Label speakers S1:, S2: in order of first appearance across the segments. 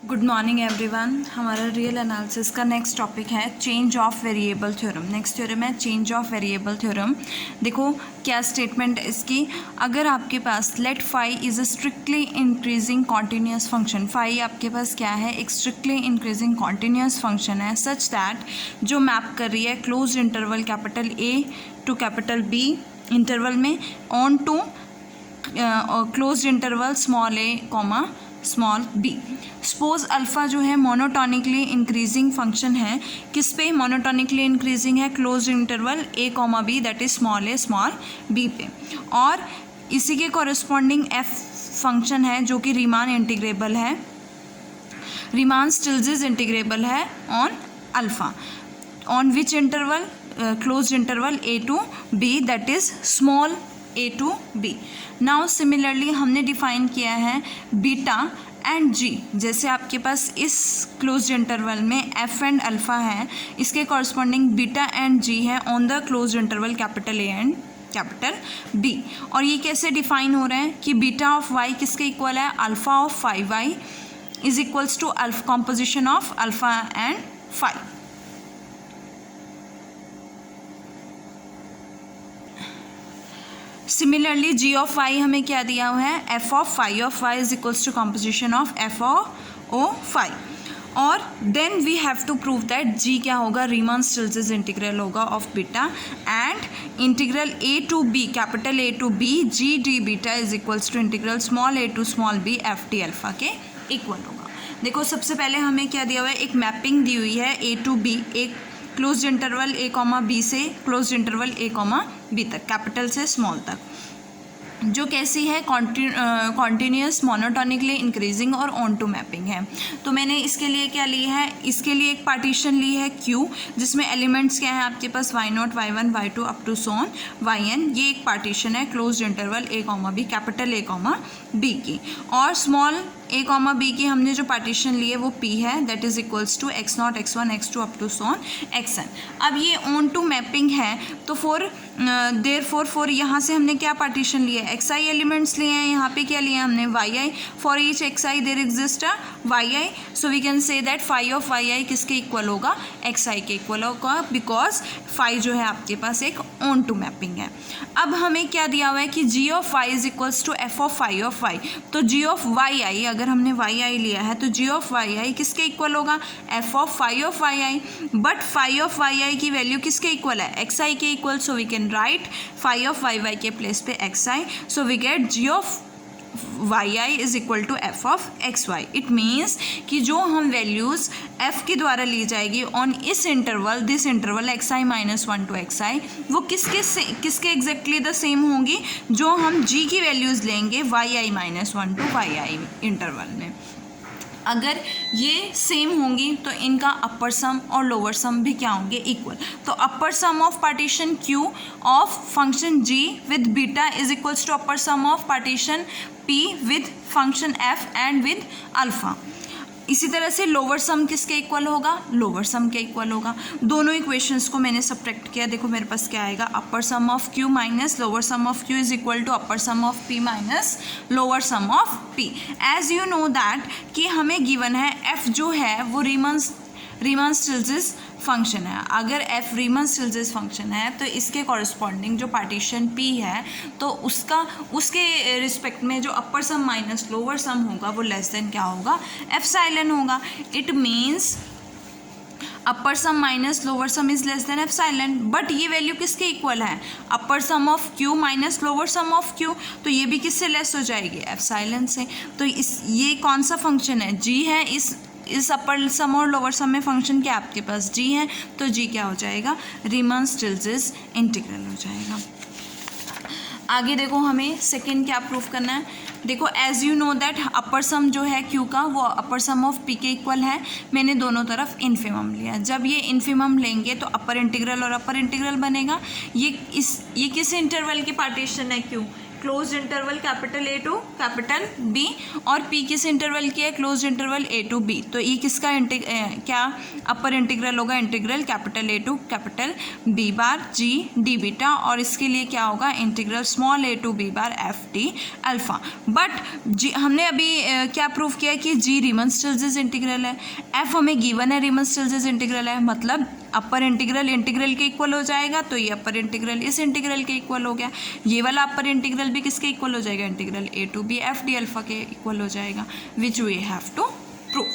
S1: Good morning everyone. हमारा real analysis का next topic है change of variable theorem. Next theorem है change of variable theorem. देखो क्या स्टेटमेंट है इसकी। अगर आपके पास let phi is a strictly increasing continuous function, phi आपके पास क्या है, एक स्ट्रिक्टली इंक्रीजिंग कॉन्टीन्यूस फंक्शन है सच दैट जो मैप कर रही है close interval capital A to capital B interval में on to close interval small a comma small b. Suppose alpha जो है मोनोटोनिकली इंक्रीजिंग फंक्शन है, किस पे मोनोटोनिकली इंक्रीजिंग है, close interval A comma b that is small a small b पे, और इसी के कॉरस्पॉन्डिंग एफ फंक्शन है जो कि रीमान इंटीग्रेबल है, रीमान स्टिल्स इंटीग्रेबल है on alpha, on which interval, close interval A to B that is small A to B. Now similarly हमने डिफाइन किया है बीटा एंड जी। जैसे आपके पास इस क्लोज इंटरवल में एफ एंड अल्फ़ा है, इसके कॉरस्पॉन्डिंग बीटा एंड जी है on the close interval capital A and capital B. और ये कैसे डिफाइन हो रहे हैं कि बीटा ऑफ वाई किसके इक्वल है, alpha of phi y is equals to composition of alpha and phi. Similarly g of y हमें क्या दिया हुआ है, F of phi of y is equals to composition of f o phi. और then we have to prove that g क्या होगा, Riemann Stieltjes integral होगा of beta and integral A to b capital A to B g d beta is equals to integral small A to small B F T alpha के equal होगा। देखो सबसे पहले हमें क्या दिया हुआ है, एक मैपिंग दी हुई है ए टू बी, एक क्लोज इंटरवल ए कॉमा बी से क्लोज इंटरवल ए कॉमा बी तक, कैपिटल से स्मॉल तक, जो कैसी है, कॉन्टीन्यूस मोनोटोनिकली इंक्रीजिंग और ऑन टू मैपिंग है। तो मैंने इसके लिए क्या ली है, इसके लिए एक पार्टीशन ली है Q, जिसमें एलिमेंट्स क्या है आपके पास y0 y1 y2 up to so on yn। ये एक पार्टीशन है close interval A comma B capital A comma B की, और स्मॉल ए कॉमा बी की हमने जो पार्टीशन ली है वो P है that is equals to x0 x1 x2 up to so on xn। अब ये ऑन टू मैपिंग है तो फोर यहाँ से हमने क्या पार्टीशन लिया है, xi एलिमेंट्स लिए हैं, यहाँ पे क्या लिया हमने yi, for each xi there exist a yi, so we can say that phi of yi किसके इक्वल होगा, xi के इक्वल होगा, बिकॉज फाई जो है आपके पास एक ऑन टू मैपिंग है। अब हमें क्या दिया हुआ है कि g of y is equals to f of phi of y, तो g ऑफ yi अगर हमने yi लिया है तो g ऑफ yi किसके इक्वल होगा, f of phi of yi, but phi of yi की वैल्यू किसके इक्वल है, xi के equal, so we can write phi of y के प्लेस पे xi, so we get g of yi is equal to f of xy। It means कि जो हम values f के द्वारा ली जाएगी ऑन इस interval, this interval xi minus one two xi, वो किसके एग्जैक्टली द सेम होंगी जो हम g की वैल्यूज़ लेंगे yi minus one two yi interval में। अगर ये सेम होंगी तो इनका अपर सम और लोअर सम भी क्या होंगे, इक्वल। तो upper sum of partition Q of function G with beta is equals to upper sum of partition P with function F and with alpha. इसी तरह से लोअर सम किसके इक्वल होगा, लोअर सम के इक्वल होगा। दोनों equations को मैंने सब्ट्रैक्ट किया, देखो मेरे पास क्या आएगा, upper sum of Q minus lower sum of Q is equal to upper sum of P minus lower sum of P। As you know that कि हमें गिवन है F जो है वो रीमान स्टिल्स फंक्शन है। अगर f रीमान स्टिल्स फंक्शन है तो इसके कॉरस्पॉन्डिंग जो पार्टीशन P है तो उसके रिस्पेक्ट में जो अपर सम माइनस लोअर सम होगा वो लेस देन क्या होगा, एप्सिलॉन होगा। It means upper sum minus lower sum is less than epsilon, but ये वैल्यू किसके इक्वल है, upper sum of Q minus lower sum of Q, तो ये भी किससे लेस हो जाएगी, एप्सिलॉन से। तो ये कौन सा फंक्शन है, G है। इस अपर सम और लोअर सम में फंक्शन क्या आपके पास G है, तो G क्या हो जाएगा, रीमान स्टिल्स इंटीग्रल हो जाएगा। आगे देखो हमें सेकेंड क्या प्रूफ करना है। देखो as you know that upper sum जो है Q का वो अपर सम ऑफ P के इक्वल है। मैंने दोनों तरफ इन्फिमम लिया, जब ये इन्फिमम लेंगे तो अपर इंटीग्रल और अपर इंटीग्रल बनेगा। ये किस इंटरवल के पार्टीशन है Q, close interval capital A to capital B, और पी किस इंटरवल की है, close interval A to b, तो ये किसका क्या अपर इंटीग्रल होगा, integral capital A to capital B bar g d beta, और इसके लिए क्या होगा, integral small A to b bar f d alpha. But g हमने अभी क्या प्रूव किया कि जी रीमन स्टिल्ट्ज़ इंटीग्रल है, एफ हमें गिवन है रीमन स्टिल्ट्ज़ इंटीग्रल है, मतलब अपर इंटीग्रल इंटीग्रल के इक्वल हो जाएगा, तो ये अपर इंटीग्रल इस इंटीग्रल के इक्वल हो गया, ये वाला अपर इंटीग्रल भी किसके इक्वल हो जाएगा, integral A to B f d alpha के इक्वल हो जाएगा, which we have to prove.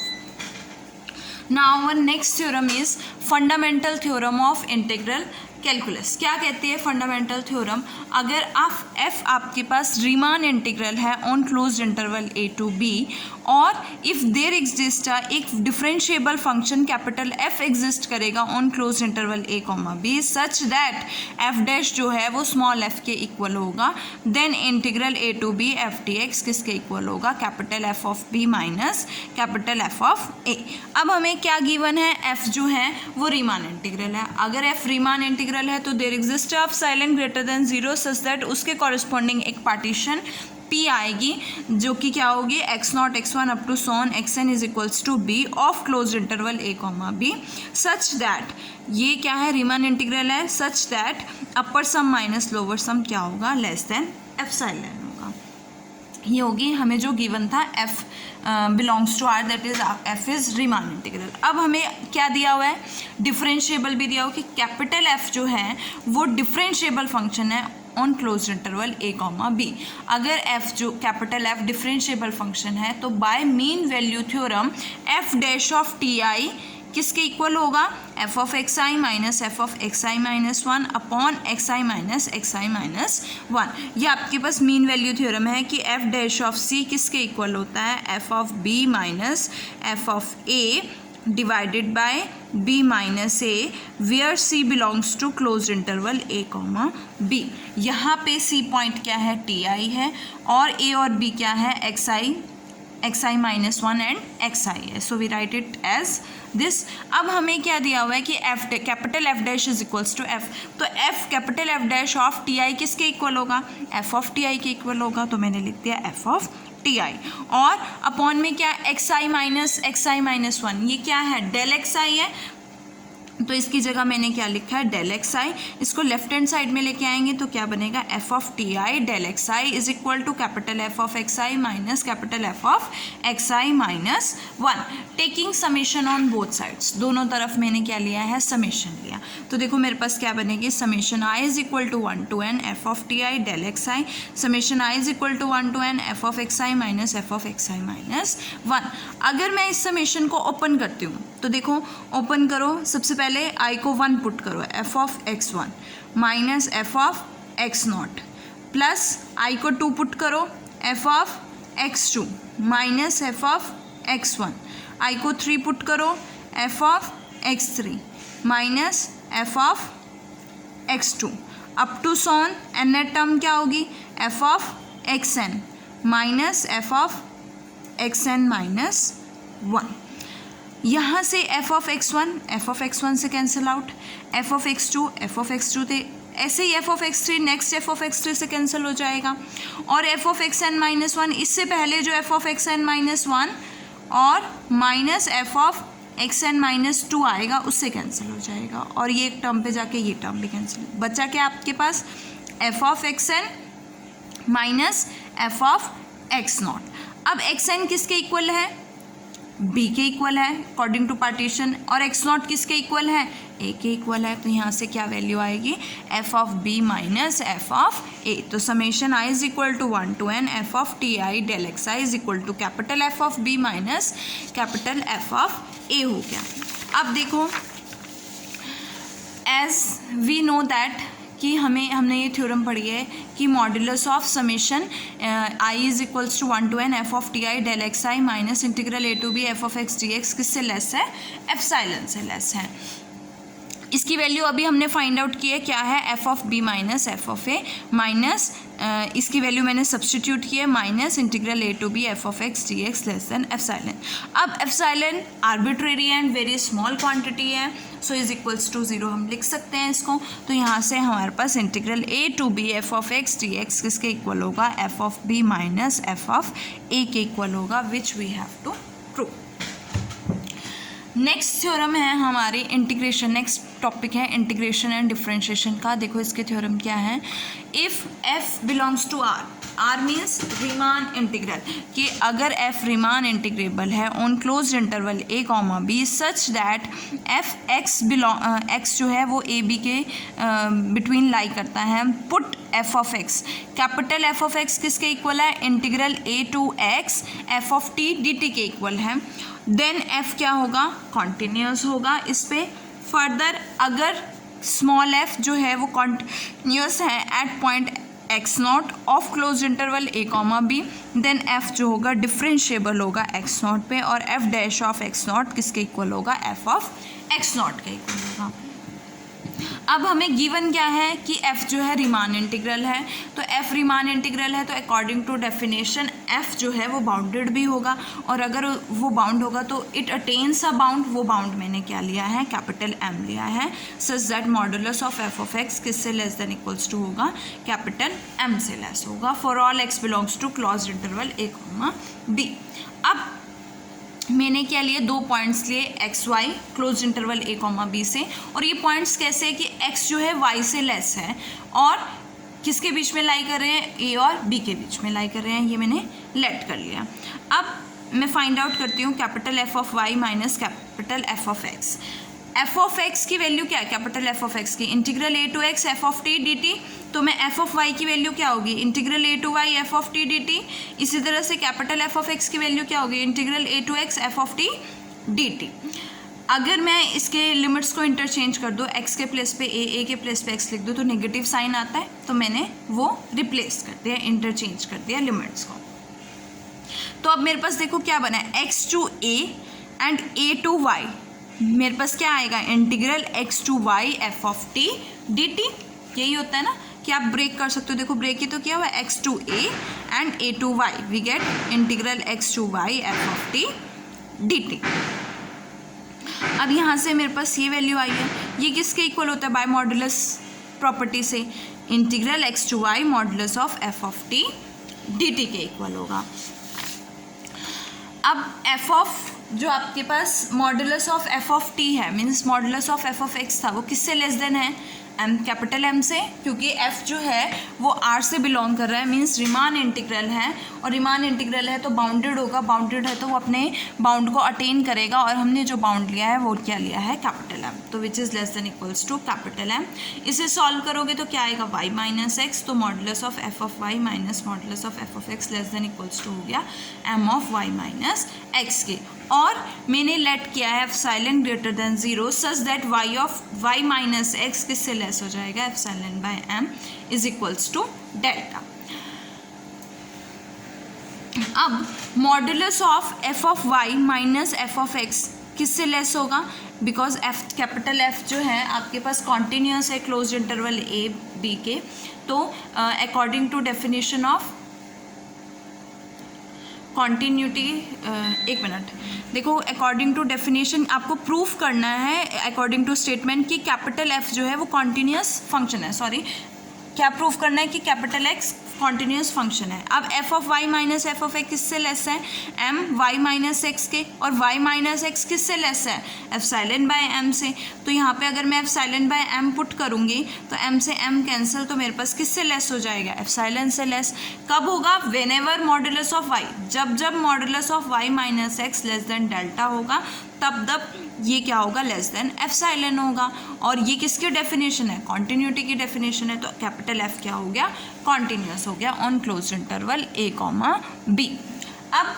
S1: Now our next theorem is fundamental theorem of integral calculus. क्या कहती है फंडामेंटल थ्योरम, अगर आप एफ आपके पास रीमान इंटीग्रल है on closed interval A to b, और इफ़ देयर एग्जिस्ट एक differentiable function capital F exist करेगा on closed interval A comma B such that F dash जो है वो स्मॉल एफ के इक्वल होगा, then integral A to B f d x किसके equal होगा, capital F of B minus capital F of a. अब हमें क्या गिवन है, एफ जो है वो रीमान इंटीग्रल है, अगर एफ रीमान इंटीग्रल है तो there exist of silent greater than zero such that उसके कॉरस्पॉन्डिंग एक पार्टीशन P आएगी जो कि क्या होगी, X not X one up to so on X N is equals to B of close interval A comma B such that, ये क्या है रीमान इंटीग्रल है, such that upper sum minus lower sum क्या होगा, लेस देन एप्सिलॉन होगा। ये होगी हमें जो गिवन था F belongs to R, that is F is Riemann integral. अब हमें क्या दिया हुआ है, डिफरेंशिएबल भी दिया हुआ कि कैपिटल एफ जो है वो डिफरेंशिएबल फंक्शन है on close interval A comma B. अगर एफ जो कैपिटल एफ डिफरेंशिएबल फंक्शन है तो by mean value theorem F dash of T I किसके इक्वल होगा, F of X I minus F of X I minus one upon X I minus one. ये आपके पास mean value theorem है कि F dash of सी किसके equal होता है, F of B minus F of A divided by b minus A, where c belongs to close interval a comma b। यहाँ पे c point क्या है, ti है, और a और b क्या है, xi minus one and xi है, so we write it as this. अब हमें क्या दिया हुआ है कि f capital F dash is equals to f, तो f capital F dash of T I किसके इक्वल होगा, एफ ऑफ टी आई के इक्वल होगा, तो मैंने लिख दिया एफ ऑफ टी आई, और अपॉन में क्या एक्स आई माइनस वन, ये क्या है, डेल एक्स आई है, तो इसकी जगह मैंने क्या लिखा है, डेल एक्स आई। इसको लेफ्ट हैंड साइड में लेके आएंगे तो क्या बनेगा, F of T I del x I is equal to capital F of X I minus capital F of X I minus one, taking summation on both sides, दोनों तरफ मैंने क्या लिया है, समेशन लिया। तो देखो मेरे पास क्या बनेगी, summation I is equal to one to N F of T I del x I, summation I is equal to one to N F of X I minus F of X I minus one. अगर मैं इस summation को open करती हूँ तो देखो open करो, सबसे पहले आई को वन पुट करो, f of x one minus F of x naught, plus i को टू पुट करो, f of x two minus F of x one, i को थ्री पुट करो, f of x three minus F of x two, up to so on nth term क्या होगी, f of x n minus F of x n minus one. यहाँ से f of x one से cancel out, f of x two थे, ऐसे ही f of x three next f of x three से cancel हो जाएगा, और f of x n minus one इससे पहले जो f of x n minus one और minus F of x n minus two आएगा उससे कैंसिल हो जाएगा, और ये एक टर्म पे जाके ये टर्म भी कैंसिल, बचा क्या आपके पास, f of x n minus F of x naught. अब एक्स एन किसके इक्वल है, b के इक्वल है अकॉर्डिंग टू पार्टीशन, और एक्स नॉट किसके इक्वल है, a के इक्वल है, तो यहाँ से क्या वैल्यू आएगी, f of b minus F of a। तो summation i is equal to one to N F of T I del x I is equal to capital F of b minus capital F of a हो गया। अब देखो as we know that कि हमने ये theorem पढ़ी है कि modulus of summation I is equals to one to N F of T I del x I minus integral A to B F of x D X किससे less है, epsilon से less है। इसकी value अभी हमने find out की है, क्या है, F of B minus F of a minus इसकी वैल्यू मैंने सब्सटीट्यूट की है minus integral A to B F of x D x less than epsilon. अब epsilon arbitrary and very small quantity है, सो इज इक्वल्स टू 0 हम लिख सकते हैं इसको। तो यहाँ से हमारे पास integral A to B F of x D x किसके इक्वल होगा, F of B minus F of a के इक्वल होगा, which we have to prove. Next theorem है हमारी इंटीग्रेशन, नेक्स्ट टॉपिक है इंटीग्रेशन एंड डिफरेंशिएशन का। देखो इसके थ्योरम क्या है, if f belongs to r means Riemann integral, कि अगर f रीमान इंटीग्रेबल है on close interval a comma b such that x जो है वो a b के बिटवीन लाई करता है, put f of x, capital f of x किसके इक्वल है, integral a to x f of t dt के इक्वल है, देन f क्या होगा, कॉन्टिन्यूस होगा इस पे। फर्दर अगर स्मॉल f जो है वो कॉन्टिन्यूस है at point x not of close interval a comma b, then f जो होगा डिफरेंशिएबल होगा x नॉट पे, और f dash of x not किसके इक्वल होगा, f ऑफ x नॉट के इक्वल होगा। अब हमें गिवन क्या है कि f जो है रीमान इंटीग्रल है, तो f रीमान इंटीग्रल है तो अकॉर्डिंग टू डेफिनेशन f जो है वो बाउंडेड भी होगा, और अगर वो बाउंड होगा तो इट अटेन्स अ बाउंड, वो बाउंड मैंने क्या लिया है, कैपिटल M लिया है, such that modulus of f of x किससे लेस देन इक्वल्स टू होगा, कैपिटल M से लेस होगा, for all x belongs to close interval a comma b। अब मैंने क्या लिए, 2 पॉइंट्स लिए एक्स वाई क्लोज इंटरवल ए कॉमा बी से, और ये पॉइंट्स कैसे है कि एक्स जो है वाई से लेस है और किसके बीच में लाई कर रहे हैं, ए और बी के बीच में लाई कर रहे हैं, ये मैंने लेट कर लिया। अब मैं फाइंड आउट करती हूँ capital F of Y minus capital F of X. F of X की वैल्यू क्या है, कैपिटल एफ ऑफ एक्स की integral A to x F of T D T, तो मैं एफ ऑफ वाई की value क्या होगी, integral A to Y F of T D T. इसी तरह से कैपिटल एफ ऑफ एक्स की वैल्यू क्या होगी, integral A to x F of T D T. अगर मैं इसके लिमिट्स को इंटरचेंज कर दूँ, एक्स के प्लेस पे ए के प्लेस पे एक्स लिख दूँ तो नेगेटिव साइन आता है, तो मैंने वो रिप्लेस कर दिया, इंटरचेंज कर दिया लिमिट्स को। तो अब मेरे पास देखो क्या बना है, X to A and A to Y, मेरे पास क्या आएगा, integral x to Y F of T D T. यही होता है ना कि आप ब्रेक कर सकते हो, देखो ब्रेक ही तो किया हुआ है, X to A and A to Y, we get integral x to Y F of T D T. अब यहाँ से मेरे पास ये वैल्यू आई है, ये किसके इक्वल होता है, बाय मॉडुलस प्रॉपर्टी से, integral x to y modulus of F of T D t के इक्वल होगा। अब एफ ऑफ जो आपके पास modulus of F of t है, means modulus of F of x था, वो किससे लेस देन है, एम कैपिटल एम से, क्योंकि एफ जो है वो आर से बिलोंग कर रहा है, मीन्स रिमान इंटीग्रल है, और रिमान इंटीग्रल है तो बाउंडेड होगा, बाउंडेड है तो वो अपने बाउंड को अटेन करेगा, और हमने जो बाउंड लिया है वो क्या लिया है, कैपिटल एम, तो which is less than equals to capital M. इसे सॉल्व करोगे तो क्या आएगा, वाई माइनस एक्स, तो modulus of F of Y minus modulus of F of X less than equals to हो गया M of Y minus X के, और मैंने लेट किया है epsilon greater than 0 such that Y of Y minus X किससे less हो जाएगा, epsilon by M is equals to delta. अब modulus of F of Y minus F of x किससे लेस होगा, बिकॉज एफ कैपिटल एफ जो है आपके पास कॉन्टिन्यूस है क्लोज इंटरवल ए बी के, तो according to definition of continuity, एक मिनट देखो, अकॉर्डिंग टू डेफिनेशन आपको प्रूफ करना है अकॉर्डिंग टू स्टेटमेंट कि कैपिटल एफ जो है वो कॉन्टीन्यूस फंक्शन है, सॉरी क्या प्रूफ करना है कि कैपिटल एक्स कॉन्टीन्यूस फंक्शन है। अब f of Y minus F of x किससे लेस है, एम वाई माइनस एक्स के, और वाई माइनस एक्स किससे लेस है, एप्सिलॉन बाय एम से, तो यहाँ पे अगर मैं एप्सिलॉन बाय एम पुट करूँगी तो एम से एम कैंसिल, तो मेरे पास किससे लेस हो जाएगा, एप्सिलॉन से लेस। कब होगा, whenever modulus of y, जब modulus of Y minus x less than delta होगा, तब ये क्या होगा, लेस देन एप्सिलॉन होगा, और ये किसकी डेफिनेशन है, कॉन्टिन्यूटी की डेफिनेशन है, तो कैपिटल एफ क्या हो गया, कॉन्टिन्यूस हो गया on close interval A comma B. अब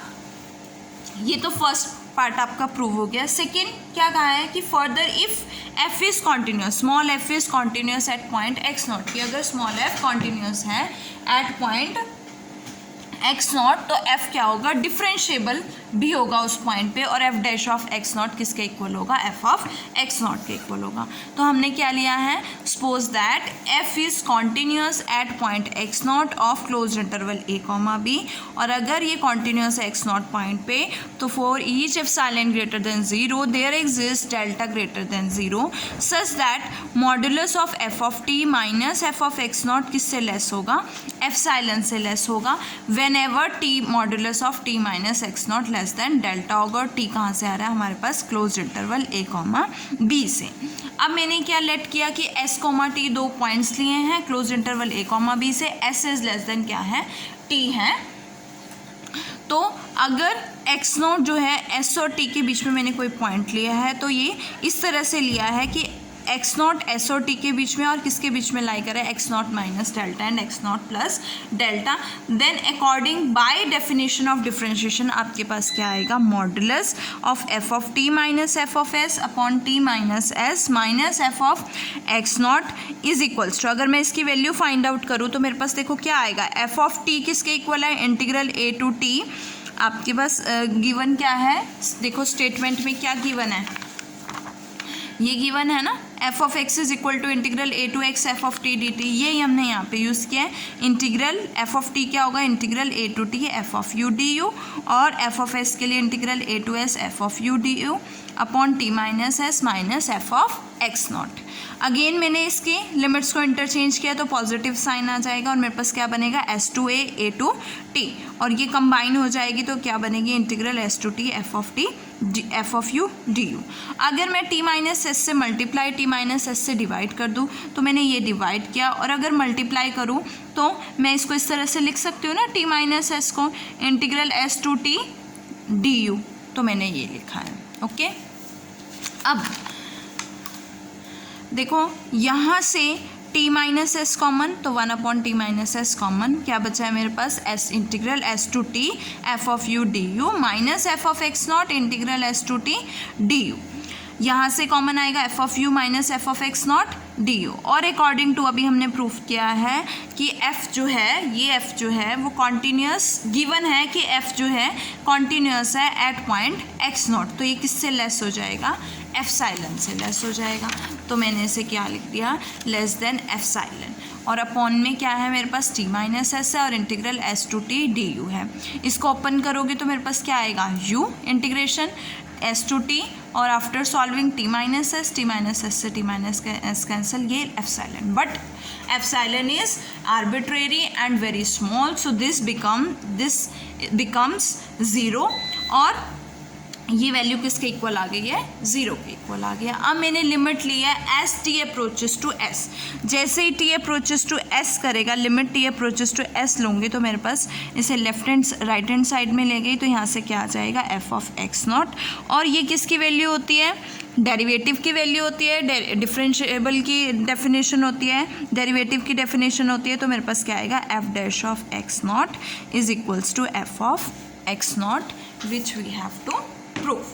S1: ये तो फर्स्ट पार्ट आपका प्रूव हो गया। सेकेंड क्या कहा है कि further if F is continuous, small F is continuous at point x not, कि अगर स्मॉल एफ कॉन्टिन्यूस है एट पॉइंट एक्स नॉट, तो एफ क्या होगा, डिफरेंशिएबल भी होगा उस पॉइंट पे, और F dash of x naught किसके इक्वल होगा, एफ ऑफ एक्स नॉट के इक्वल होगा। तो हमने क्या लिया है, suppose that F is continuous at point x not of close interval A comma B, और अगर ये कॉन्टिन्यूस है एक्स नॉट पॉइंट पे, तो for each epsilon greater than 0 there exist delta greater than 0 such that modulus of F of T minus F of x not किससे less होगा, epsilon से less होगा, whenever T modulus of T minus X not less than delta होगा। और T कहाँ से आ रहा है हमारे पास, क्लोज इंटरवल ए कॉमा बी से। अब मैंने क्या लेट किया कि एस कॉमा टी दो पॉइंट्स लिए हैं क्लोज इंटरवल ए कॉमा बी से, एस इज लेस देन क्या है, टी है। तो अगर एक्स नॉट जो है एस और टी के बीच में मैंने कोई पॉइंट लिया है, तो ये इस तरह से लिया है कि एक्स नॉट एस और टी के बीच में और किसके बीच में लाई करे, x naught minus delta and x naught plus delta. Then according by definition of differentiation आपके पास क्या आएगा, modulus of F of T minus F of s upon t minus s minus F of x naught is equals to, अगर मैं इसकी value find out करूँ तो मेरे पास देखो क्या आएगा, एफ ऑफ टी किसके इक्वल है, इंटीग्रल ए टू टी। आपके पास गिवन क्या है, देखो स्टेटमेंट में क्या गिवन है, ये गिवन है ना, f of x is equal to integral A to x F of T D t, ये हमने यहाँ पे यूज़ किया है। इंटीग्रल एफ ऑफ टी क्या होगा, integral A to t f of u d u, और एफ ऑफ एस के लिए integral A to s f of u d u upon t minus s minus F of x naught. Again मैंने इसके limits को interchange किया तो positive sign आ जाएगा और मेरे पास क्या बनेगा, s to a to t, और ये कंबाइन हो जाएगी तो क्या बनेगी, integral s to t f of t f of u d u. अगर मैं टी माइनस एस से मल्टीप्लाई टी माइनस एस से डिवाइड कर दूँ तो मैंने ये डिवाइड किया, और अगर मल्टीप्लाई करूँ तो मैं इसको इस तरह से लिख सकती हूँ ना, टी माइनस एस को integral s to t d u, तो मैंने ये लिखा है। ओके, अब देखो यहाँ से टी माइनस एस कॉमन, तो 1 upon t minus s common, क्या बचा है मेरे पास, s integral s to t f of u d u minus F of x naught integral s to t d u. यहाँ से कॉमन आएगा f of u minus F of x naught d u, और according to अभी हमने proof किया है कि F जो है, ये एफ जो है वो कॉन्टीन्यूस, गिवन है कि एफ जो है कॉन्टीन्यूस है एट पॉइंट एक्स नॉट, तो ये किससे लेस हो जाएगा, एप्सिलॉन से लेस हो जाएगा। तो मैंने इसे क्या लिख दिया, लेस देन एप्सिलॉन, और अपॉन में क्या है मेरे पास, टी माइनस एस है और integral s to t d u है। इसको ओपन करोगे तो मेरे पास क्या आएगा, u integration s to t, और after solving t minus s से टी माइनस एस कैंसिल, ये epsilon, but epsilon is arbitrary and very small, so this becomes zero, और ये वैल्यू किसके इक्वल आ गई है, ज़ीरो के इक्वल आ गया। अब मैंने लिमिट ली है as t approaches to s, जैसे ही टी अप्रोचेस टू एस करेगा, limit t approaches to s लूँगी तो मेरे पास इसे left hand right hand side में ले गई, तो यहाँ से क्या आ जाएगा, एफ ऑफ एक्स नॉट, और ये किसकी वैल्यू होती है, डेरिवेटिव की वैल्यू होती है, डिफरेंशिएबल की डेफिनेशन होती है, डेरिवेटिव की डेफिनेशन होती है, तो मेरे पास क्या आएगा, f dash of x naught is equals to f of x naught, which we have to proof।